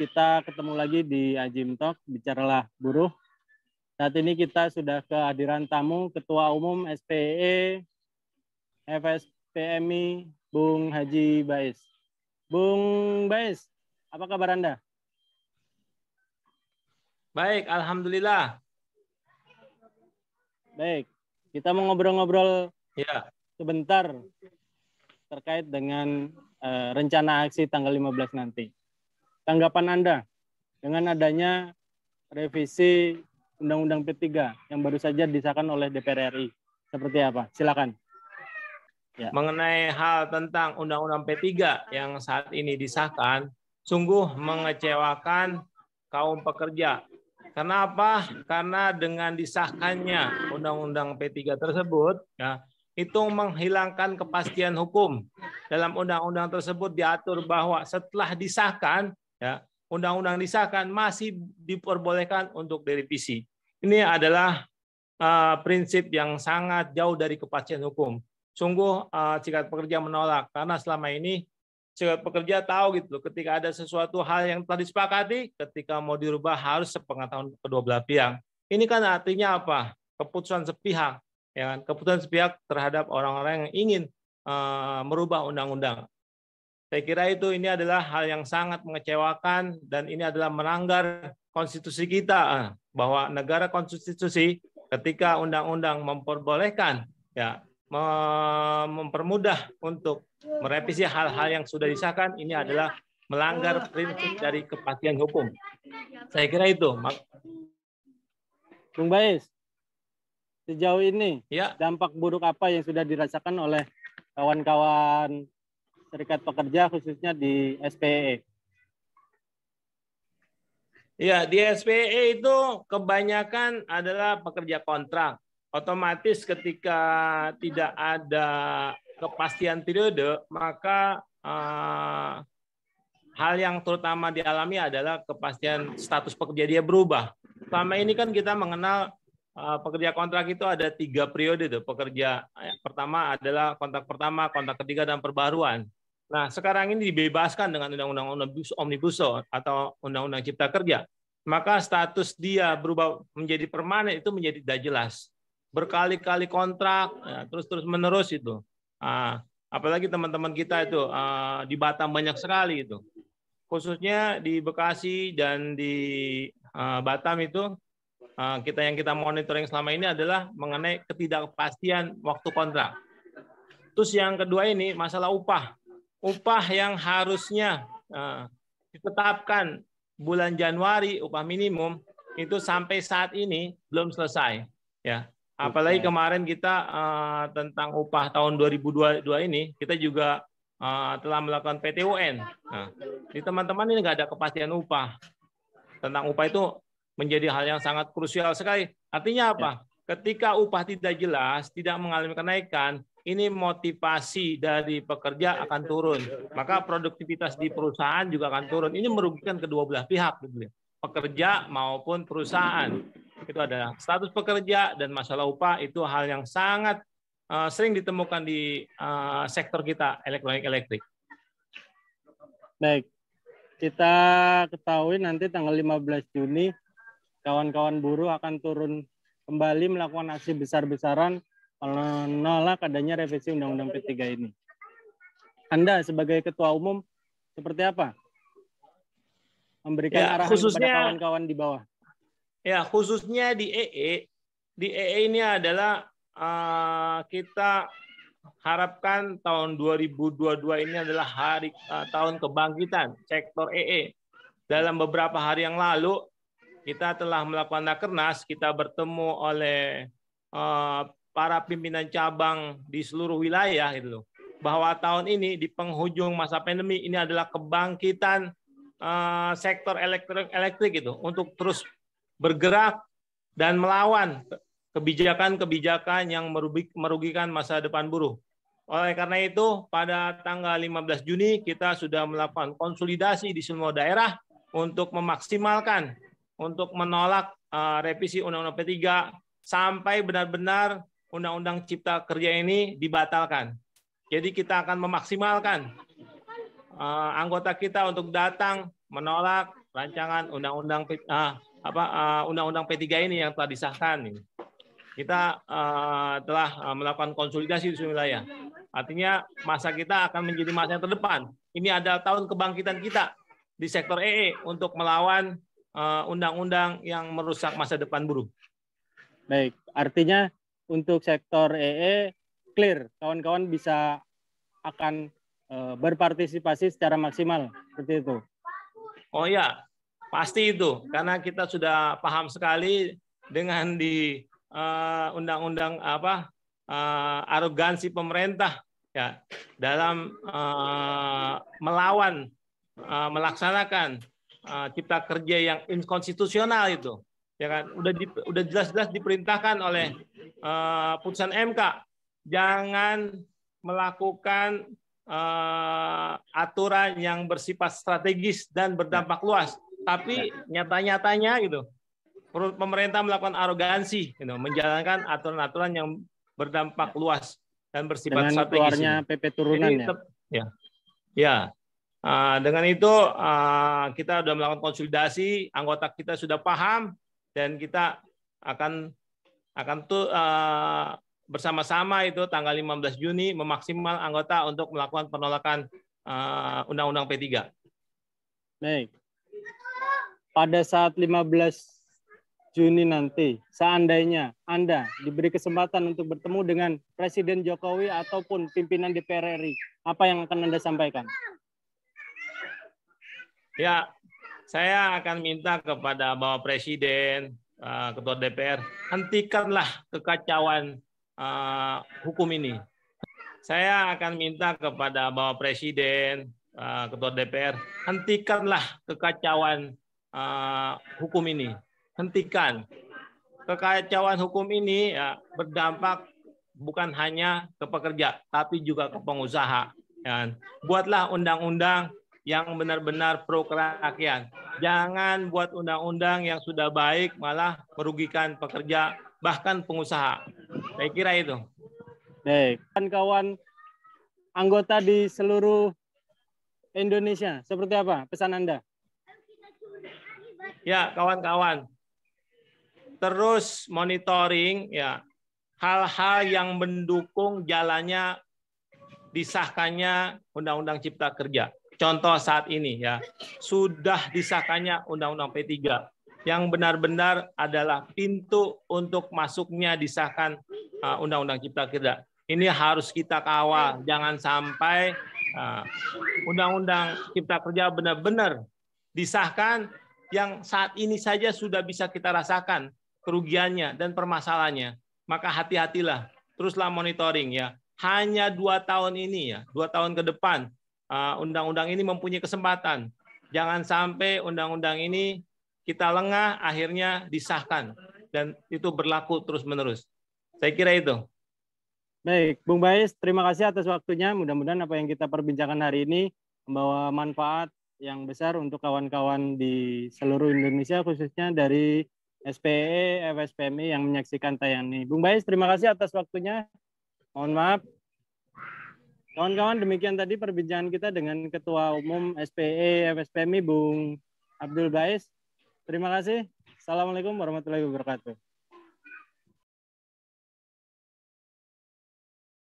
kita ketemu lagi di Ajim Talk, Bicaralah Buruh. Saat ini kita sudah kehadiran tamu Ketua Umum SPE FSPMI Bung Haji Bais. Bung Bais, apa kabar Anda? Baik, alhamdulillah. Baik, kita mau ngobrol-ngobrol Ya. sebentar terkait dengan rencana aksi tanggal 15 nanti. Tanggapan Anda dengan adanya revisi Undang-Undang P3 yang baru saja disahkan oleh DPR RI. Seperti apa? Silakan. Ya. Mengenai hal tentang Undang-Undang P3 yang saat ini disahkan, sungguh mengecewakan kaum pekerja. Kenapa? Karena dengan disahkannya Undang-Undang P3 tersebut, ya, itu menghilangkan kepastian hukum. Dalam undang-undang tersebut diatur bahwa setelah disahkan, ya, undang-undang disahkan masih diperbolehkan untuk direvisi. Ini adalah prinsip yang sangat jauh dari kepastian hukum. Sungguh Serikat Pekerja menolak karena selama ini Serikat Pekerja tahu gitu, ketika ada sesuatu hal yang telah disepakati, ketika mau dirubah harus sepengetahuan kedua belah pihak. Ini kan artinya apa? Keputusan sepihak. Ya kan? Keputusan sepihak terhadap orang-orang yang ingin merubah undang-undang. Saya kira ini adalah hal yang sangat mengecewakan dan ini adalah melanggar konstitusi kita, bahwa negara konstitusi ketika undang-undang memperbolehkan, ya, mempermudah untuk merevisi hal-hal yang sudah disahkan, ini adalah melanggar prinsip dari kepastian hukum. Saya kira itu. Bung Bais, sejauh ini ya, dampak buruk apa yang sudah dirasakan oleh kawan-kawan serikat pekerja khususnya di SPE? Ya, di SPE itu kebanyakan adalah pekerja kontrak. Otomatis ketika tidak ada kepastian periode, maka hal yang terutama dialami adalah kepastian status pekerja dia berubah. Selama ini kan kita mengenal pekerja kontrak itu ada 3 periode. Pekerja pertama adalah kontrak pertama, kontrak ketiga, dan perbaruan. Nah, sekarang ini dibebaskan dengan Undang-Undang Omnibus Law atau Undang-Undang Cipta Kerja. Maka status dia berubah menjadi permanen itu menjadi tidak jelas. Berkali-kali kontrak, ya, terus menerus itu. Apalagi teman-teman kita itu di Batam banyak sekali itu. Khususnya di Bekasi dan di Batam itu kita monitoring selama ini adalah mengenai ketidakpastian waktu kontrak. Terus yang kedua ini masalah upah. Upah yang harusnya ditetapkan bulan Januari, upah minimum itu sampai saat ini belum selesai. Ya, apalagi kemarin kita tentang upah tahun 2022 ini kita juga telah melakukan PTUN. Nah, di teman-teman ini nggak ada kepastian upah. Tentang upah itu menjadi hal yang sangat krusial sekali. Artinya apa? Ketika upah tidak jelas, tidak mengalami kenaikan, ini motivasi dari pekerja akan turun. Maka produktivitas di perusahaan juga akan turun. Ini merugikan kedua belah pihak, pekerja maupun perusahaan. Itu adalah status pekerja dan masalah upah itu hal yang sangat sering ditemukan di sektor kita elektronik elektrik. Baik, kita ketahui nanti tanggal 15 Juni kawan-kawan buruh akan turun kembali melakukan aksi besar-besaran menolak adanya revisi Undang-Undang P3 ini. Anda sebagai Ketua Umum seperti apa? Memberikan arahan kepada kawan-kawan di bawah. Ya, khususnya di EE. Di EE ini adalah kita harapkan tahun 2022 ini adalah tahun kebangkitan sektor EE. Dalam beberapa hari yang lalu kita telah melakukan rakernas, kita bertemu oleh para pimpinan cabang di seluruh wilayah gitu, bahwa tahun ini di penghujung masa pandemi ini adalah kebangkitan sektor elektrik itu untuk terus bergerak dan melawan kebijakan-kebijakan yang merugikan masa depan buruh. Oleh karena itu, pada tanggal 15 Juni kita sudah melakukan konsolidasi di semua daerah untuk memaksimalkan, untuk menolak revisi Undang-Undang P3 sampai benar-benar Undang-Undang Cipta Kerja ini dibatalkan. Jadi kita akan memaksimalkan anggota kita untuk datang menolak rancangan undang-undang undang-undang P3 ini yang telah disahkan. Kita telah melakukan konsolidasi di seluruh wilayah. Artinya masa kita akan menjadi masa yang terdepan. Ini adalah tahun kebangkitan kita di sektor EE untuk melawan undang-undang yang merusak masa depan buruh. Baik, artinya untuk sektor EE clear, kawan-kawan bisa akan berpartisipasi secara maksimal, seperti itu. Oh ya, pasti itu, karena kita sudah paham sekali dengan di undang-undang arogansi pemerintah ya dalam melaksanakan cipta kerja yang inkonstitusional itu. Ya kan, udah jelas-jelas diperintahkan oleh putusan MK, jangan melakukan aturan yang bersifat strategis dan berdampak luas. Tapi nyata-nyatanya gitu, pemerintah melakukan arogansi, menjalankan aturan-aturan yang berdampak luas dan bersifat dengan strategis. Keluarnya PP turunan. Jadi, ya. Dengan itu kita sudah melakukan konsolidasi, anggota kita sudah paham, dan kita akan bersama-sama itu tanggal 15 Juni memaksimal anggota untuk melakukan penolakan Undang-Undang P3. Baik. Pada saat 15 Juni nanti, seandainya Anda diberi kesempatan untuk bertemu dengan Presiden Jokowi ataupun pimpinan DPR RI, apa yang akan Anda sampaikan? Ya, saya akan minta kepada Bapak Presiden, Ketua DPR, hentikanlah kekacauan hukum ini. Saya akan minta kepada Bapak Presiden, Ketua DPR, hentikanlah kekacauan hukum ini. Hentikan. Kekacauan hukum ini ya, berdampak bukan hanya ke pekerja, tapi juga ke pengusaha. Ya. Buatlah undang-undang yang benar-benar pro kerakyat. Jangan buat undang-undang yang sudah baik malah merugikan pekerja, bahkan pengusaha. Saya kira itu. Baik, kawan-kawan anggota di seluruh Indonesia, seperti apa pesan Anda? Ya, kawan-kawan, terus monitoring ya hal-hal yang mendukung jalannya disahkannya Undang-Undang Cipta Kerja. Contoh saat ini ya, sudah disahkannya Undang-Undang P3 yang benar-benar adalah pintu untuk masuknya disahkan Undang-Undang Cipta Kerja. Ini harus kita kawal, jangan sampai Undang-Undang Cipta Kerja benar-benar disahkan yang saat ini saja sudah bisa kita rasakan kerugiannya dan permasalahannya. Maka hati-hatilah, teruslah monitoring ya. Hanya 2 tahun ini ya, 2 tahun ke depan undang-undang ini mempunyai kesempatan. Jangan sampai undang-undang ini kita lengah akhirnya disahkan dan itu berlaku terus-menerus. Saya kira itu. Baik, Bung Bais, terima kasih atas waktunya. Mudah-mudahan apa yang kita perbincangkan hari ini membawa manfaat yang besar untuk kawan-kawan di seluruh Indonesia, khususnya dari SPE, FSPMI yang menyaksikan tayangan ini. Bung Bais, terima kasih atas waktunya. Mohon maaf. Kawan-kawan, demikian tadi perbincangan kita dengan Ketua Umum SPE, FSPMI, Bung Abdul Bais. Terima kasih. Assalamualaikum warahmatullahi wabarakatuh.